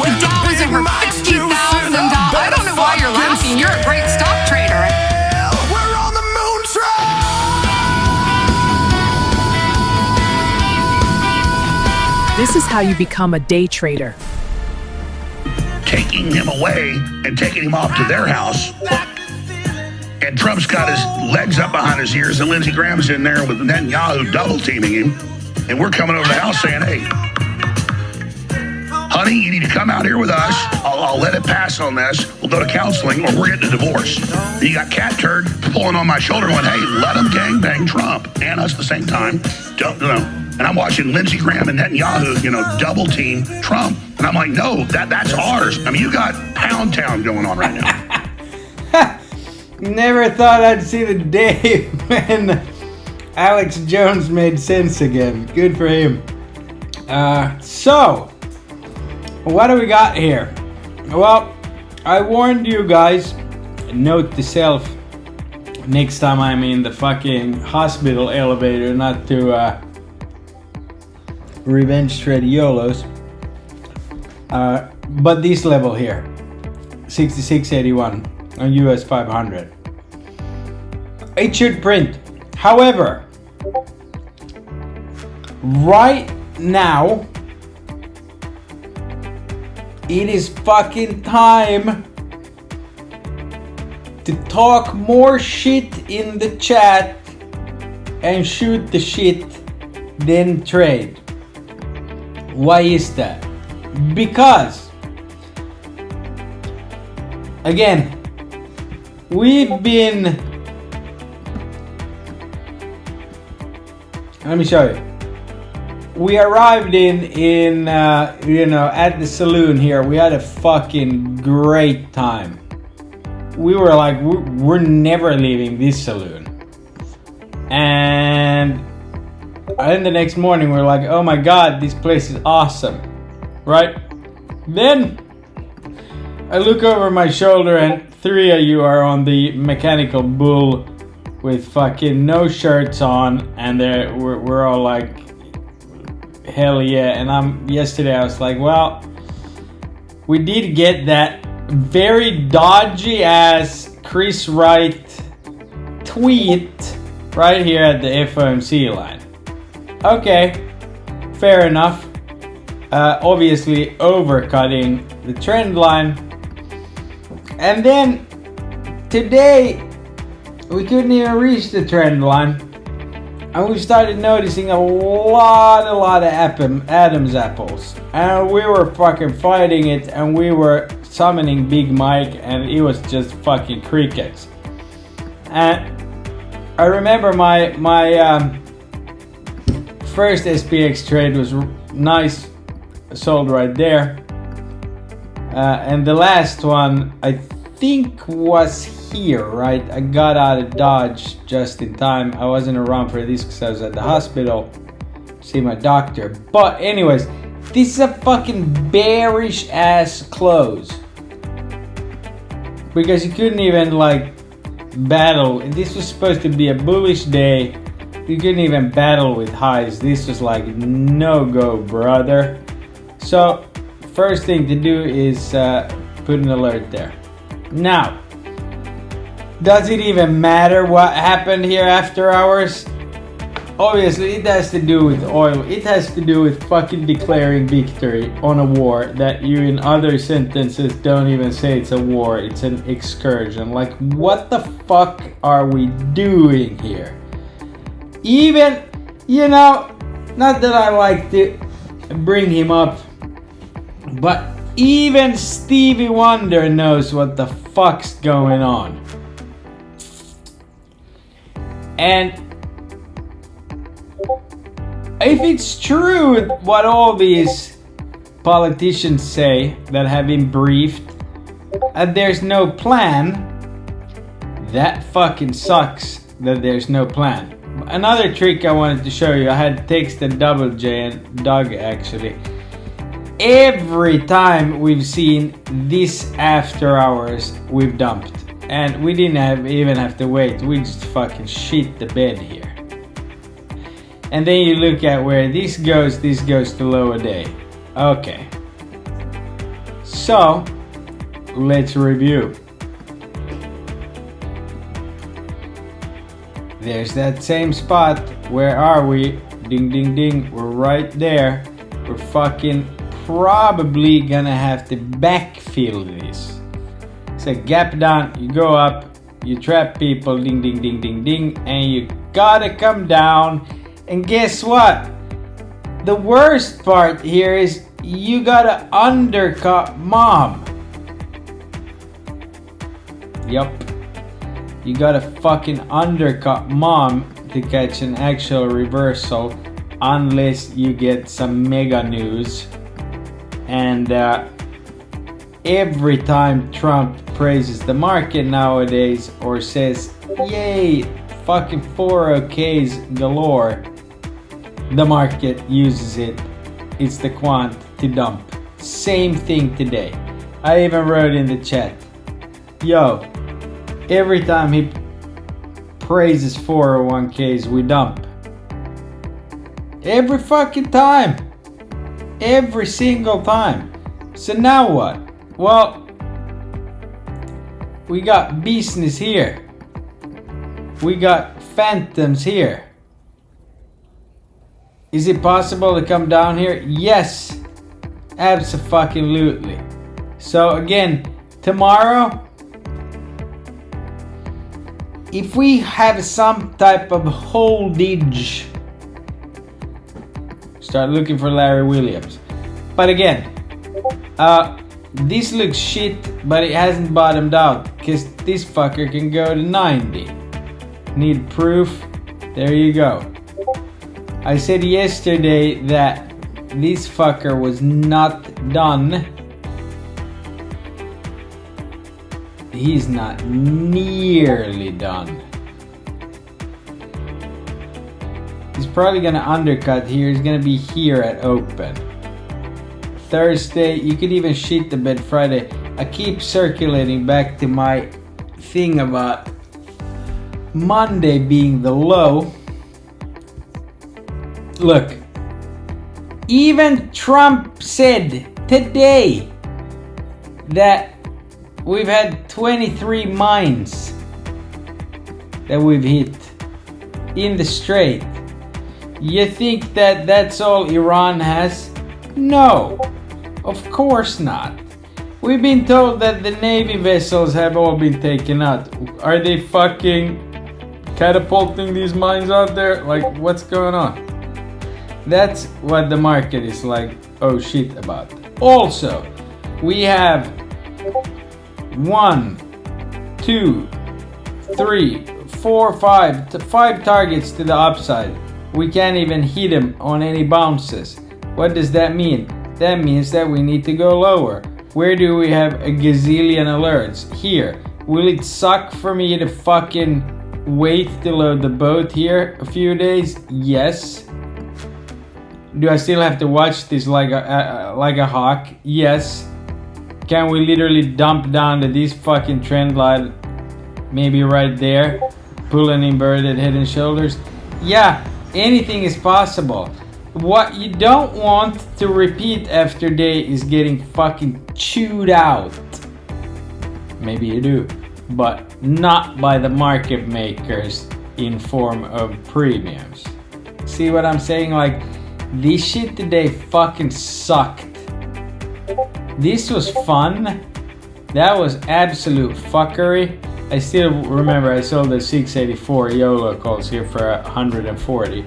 The Dow is over $50,000. I don't know why you're laughing. You're a great stock trader. We're on the Moontrain! This is how you become a day trader. Taking him away and taking him off to their house. And Trump's got his legs up behind his ears, and Lindsey Graham's in there with Netanyahu double teaming him. And we're coming over to the house saying, hey, honey, you need to come out here with us. I'll let it pass on this. We'll go to counseling or we're getting a divorce. And you got Cat Turd pulling on my shoulder going, hey, let him gangbang Trump and us at the same time. Don't, you know. And I'm watching Lindsey Graham and Netanyahu, double team Trump. And I'm like, no, that's ours. I mean, you got Pound Town going on right now. Never thought I'd see the day when Alex Jones made sense again. Good for him. So, what do we got here? Well, I warned you guys, note to self, next time I'm in the fucking hospital elevator, not to revenge trade YOLOs. But this level here, 6681 on US 500. It should print. However, right now, it is fucking time to talk more shit in the chat and shoot the shit, then trade. Why is that? Because, again, we've been... Let me show you. We arrived at the saloon here. We had a fucking great time. We were like, we're never leaving this saloon. And then the next morning we're like, oh my god, this place is awesome. Right? Then I look over my shoulder and 3 of you are on the mechanical bull with fucking no shirts on, and we're all like, hell yeah. And yesterday I was like, well, we did get that very dodgy ass Chris Wright tweet right here at the FOMC line. Okay, fair enough. Obviously overcutting the trend line. And then today we couldn't even reach the trend line, and we started noticing a lot of Adam's apples, and we were fucking fighting it, and we were summoning Big Mike, and it was just fucking crickets. And I remember my first SPX trade was nice, sold right there, and the last one I think was here, right? I got out of Dodge just in time. I wasn't around for this because I was at the hospital to see my doctor. But anyways, this is a fucking bearish ass close, because you couldn't even like battle. This was supposed to be a bullish day. You couldn't even battle with highs. This was like no go, brother. So first thing to do is put an alert there. Now, does it even matter what happened here after hours? Obviously, it has to do with oil. It has to do with fucking declaring victory on a war that you in other sentences don't even say it's a war. It's an excursion. Like, what the fuck are we doing here? Even, not that I like to bring him up, but even Stevie Wonder knows what the fuck's going on. And if it's true what all these politicians say that have been briefed, and there's no plan, that fucking sucks that there's no plan. Another trick I wanted to show you, I had texted Double J and Doug actually. Every time we've seen this after hours, we've dumped. And we didn't even have to wait. We just fucking shit the bed here. And then you look at where this goes to lower day. Okay. So, let's review. There's that same spot. Where are we? Ding, ding, ding. We're right there. We're fucking probably gonna have to backfill this. It's a gap down. You go up. You trap people. Ding, ding, ding, ding, ding. And you gotta come down. And guess what? The worst part here is you gotta undercut mom. Yup. You gotta fucking undercut mom to catch an actual reversal, unless you get some mega news. And every time Trump praises the market nowadays or says, yay, fucking 401ks galore, the market uses it. It's the quant to dump. Same thing today. I even wrote in the chat, yo, every time he praises 401ks, we dump. Every fucking time. Every single time. So now what? Well, we got business here. We got phantoms here. Is it possible to come down here? Yes. Abso-fucking-lutely. So again, tomorrow, if we have some type of holdage, start looking for Larry Williams. But again, this looks shit, but it hasn't bottomed out, because this fucker can go to 90. Need proof? There you go. I said yesterday that this fucker was not done. He's not nearly done. He's probably gonna undercut here. He's gonna be here at open. Thursday, you could even shit the bed Friday. I keep circulating back to my thing about Monday being the low. Look, even Trump said today that we've had 23 mines that we've hit in the strait. You think that that's all Iran has? No, of course not. We've been told that the Navy vessels have all been taken out. Are they fucking catapulting these mines out there? Like, what's going on? That's what the market is like, oh shit about. Also, we have 1, 2, 3, 4, 5 targets to the upside. We can't even hit them on any bounces. What does that mean? That means that we need to go lower. Where do we have a gazillion alerts? Here. Will it suck for me to fucking wait to load the boat here a few days? Yes. Do I still have to watch this like a hawk? Yes. Can we literally dump down to this fucking trend line? Maybe right there. Pull an inverted head and shoulders? Yeah, anything is possible. What you don't want to repeat after day is getting fucking chewed out. Maybe you do, but not by the market makers in form of premiums. See what I'm saying? Like, this shit today fucking sucked. This was fun. That was absolute fuckery. I still remember I sold the 684 YOLO calls here for 140.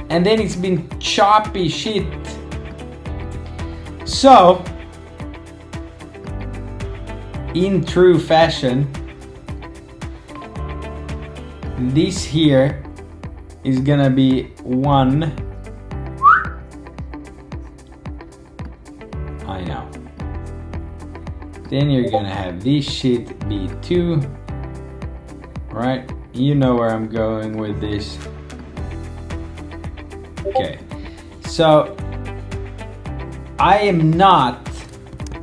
And then it's been choppy shit. So, in true fashion, this here is gonna be 1. I know. Then you're gonna have this shit be 2. Right? You know where I'm going with this. Okay. So, I am not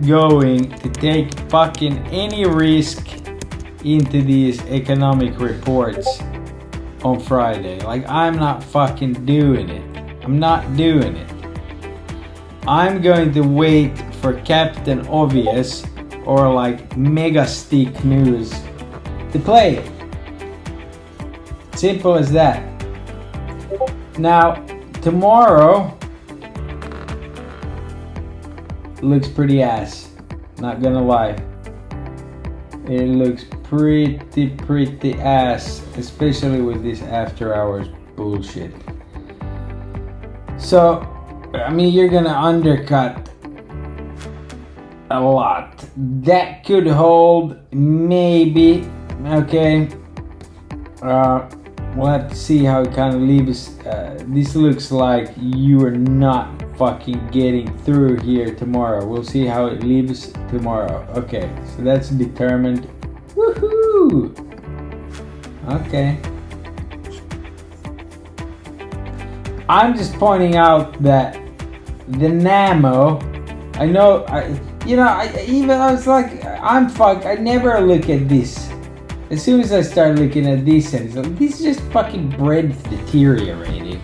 going to take fucking any risk into these economic reports on Friday. Like, I'm not fucking doing it. I'm not doing it. I'm going to wait for Captain Obvious or like Mega Stick News to play it. Simple as that. Now, tomorrow looks pretty ass. Not gonna lie. It looks pretty ass, especially with this after hours bullshit. So, I mean, you're gonna undercut a lot. That could hold, maybe. Okay. We'll have to see how it kind of leaves. This looks like you are not fucking getting through here tomorrow. We'll see how it leaves tomorrow. Okay, so that's determined. Woohoo! Okay. I'm just pointing out that the Namo, I know, I was like, I'm fucked. I never look at this. As soon as I start looking at this, and it's like, this is just fucking bread deteriorating.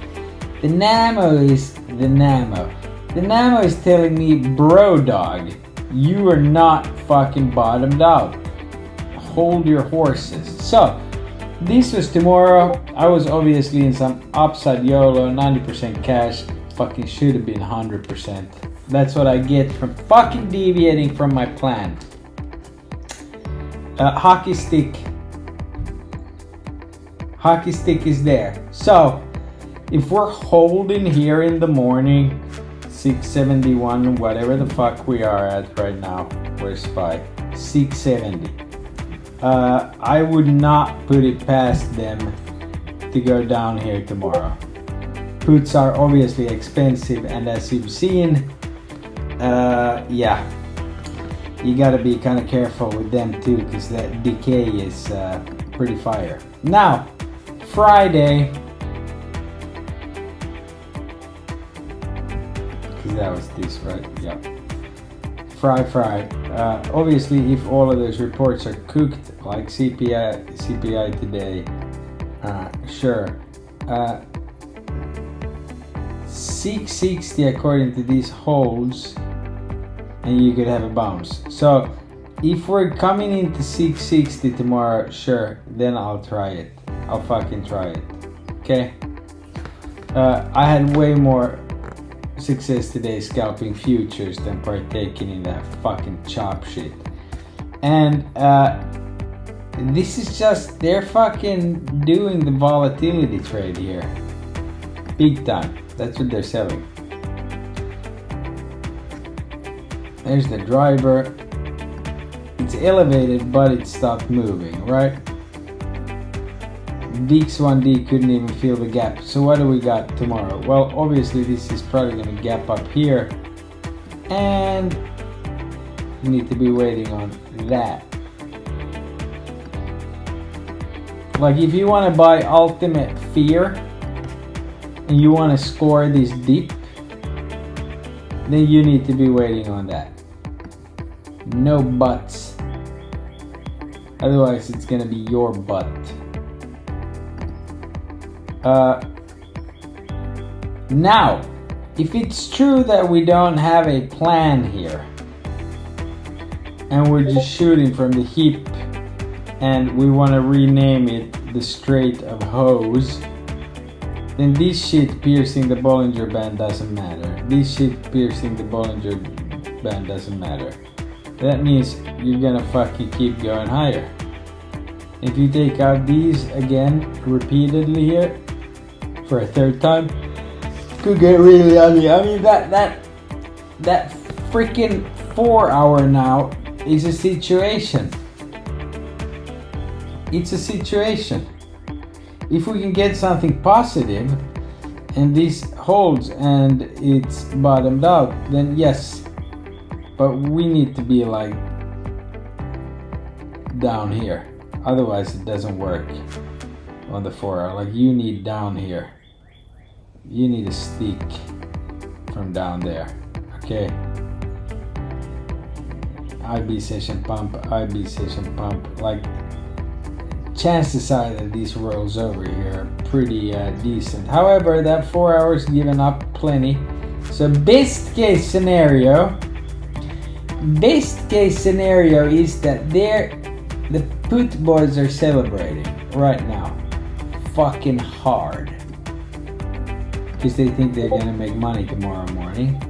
The Namo is the Namo. The Namo is telling me, bro dog, you are not fucking bottomed out. Hold your horses. So, this was tomorrow. I was obviously in some upside YOLO, 90% cash. Fucking should have been 100%. That's what I get from fucking deviating from my plan. Hockey stick. Hockey stick is there. So, if we're holding here in the morning, 671, whatever the fuck we are at right now, where's SPY? 670. I would not put it past them to go down here tomorrow. Puts are obviously expensive, and as you've seen, yeah, you gotta be kind of careful with them too, because that decay is pretty fire. Now, Friday, because that was this, right? Yeah. Fry. Obviously, if all of those reports are cooked, like CPI today, sure. 660 according to these holds, and you could have a bounce. So, if we're coming into 660 tomorrow, sure, then I'll try it. I'll fucking try it. Okay? I had way more success today scalping futures than partaking in that fucking chop shit. And this is just, they're fucking doing the volatility trade here. Big time. That's what they're selling. There's the driver. It's elevated, but it stopped moving, right? DX1D couldn't even feel the gap. So what do we got tomorrow? Well, obviously this is probably going to gap up here, and we need to be waiting on that. Like, if you want to buy Ultimate Fear and you want to score this dip, then you need to be waiting on that. No buts. Otherwise it's going to be your butt. Now, if it's true that we don't have a plan here, and we're just shooting from the hip, and we want to rename it the Strait of Hose, then this shit piercing the Bollinger Band doesn't matter. This shit piercing the Bollinger Band doesn't matter. That means you're gonna fucking keep going higher. If you take out these again repeatedly here for a third time, could get really ugly. I mean, that freaking 4 hour now is a situation. It's a situation. If we can get something positive and this holds and it's bottomed out, then yes. But we need to be like down here. Otherwise it doesn't work on the 4 hour. Like, you need down here. You need a stick from down there. Okay. IB session pump. Like, chances are that these rolls over here are pretty decent. However, that 4 hours given up plenty. So best case scenario, best case scenario is that the put boys are celebrating right now. Fucking hard. Because they think they're gonna make money tomorrow morning.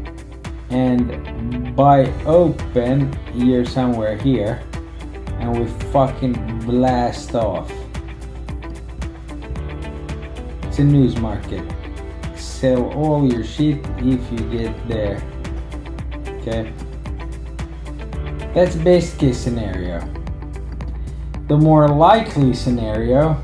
And by open, you're somewhere here. And we fucking blast off. It's a news market. Sell all your shit if you get there. Okay? That's best case scenario. The more likely scenario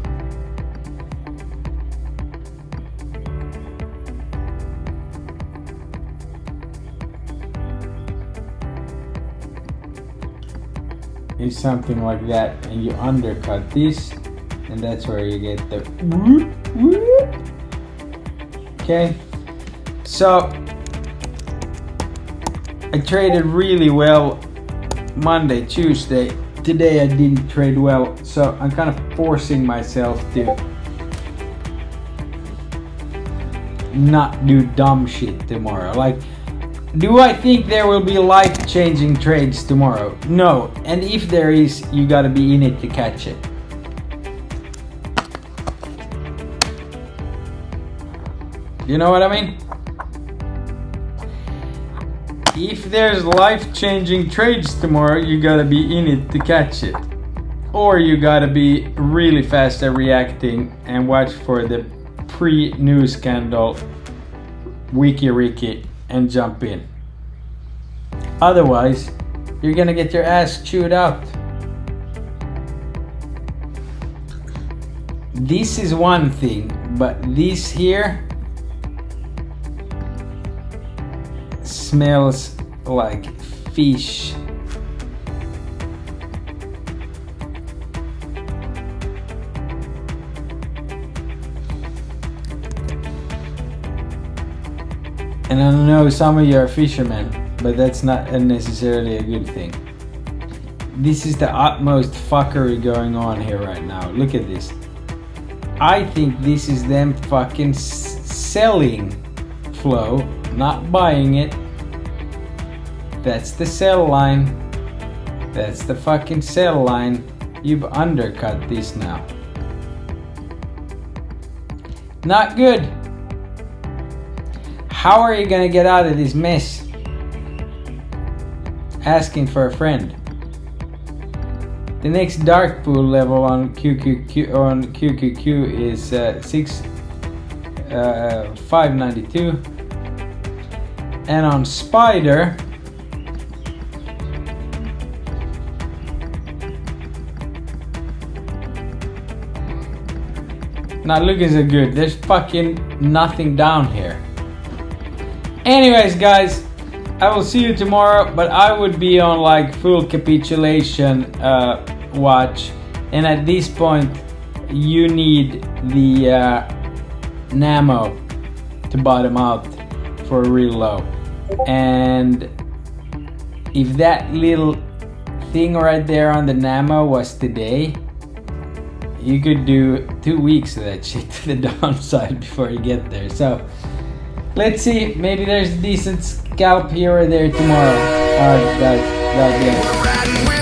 is something like that, and you undercut this, and that's where you get the whoop, whoop. Okay, so I traded really well Monday, Tuesday. Today I didn't trade well, so I'm kind of forcing myself to not do dumb shit tomorrow. Like, do I think there will be life-changing trades tomorrow? No. And if there is, you gotta be in it to catch it. You know what I mean? If there's life-changing trades tomorrow, you gotta be in it to catch it. Or you gotta be really fast at reacting and watch for the pre-news scandal wiki and jump in. Otherwise, you're gonna get your ass chewed out. This is one thing, but this here smells like fish. And I know some of you are fishermen, but that's not necessarily a good thing. This is the utmost fuckery going on here right now. Look at this. I think this is them fucking selling flow, not buying it. That's the sell line. That's the fucking sell line. You've undercut this now. Not good. How are you gonna get out of this mess? Asking for a friend. The next dark pool level on QQQ is 592, and on Spider not looking so good. There's fucking nothing down here. Anyways, guys, I will see you tomorrow, but I would be on like full capitulation watch, and at this point you need the Namo to bottom out for real low. And if that little thing right there on the Namo was today, you could do 2 weeks of that shit to the downside before you get there. So let's see, maybe there's a decent scalp here or there tomorrow. Alright guys, God bless.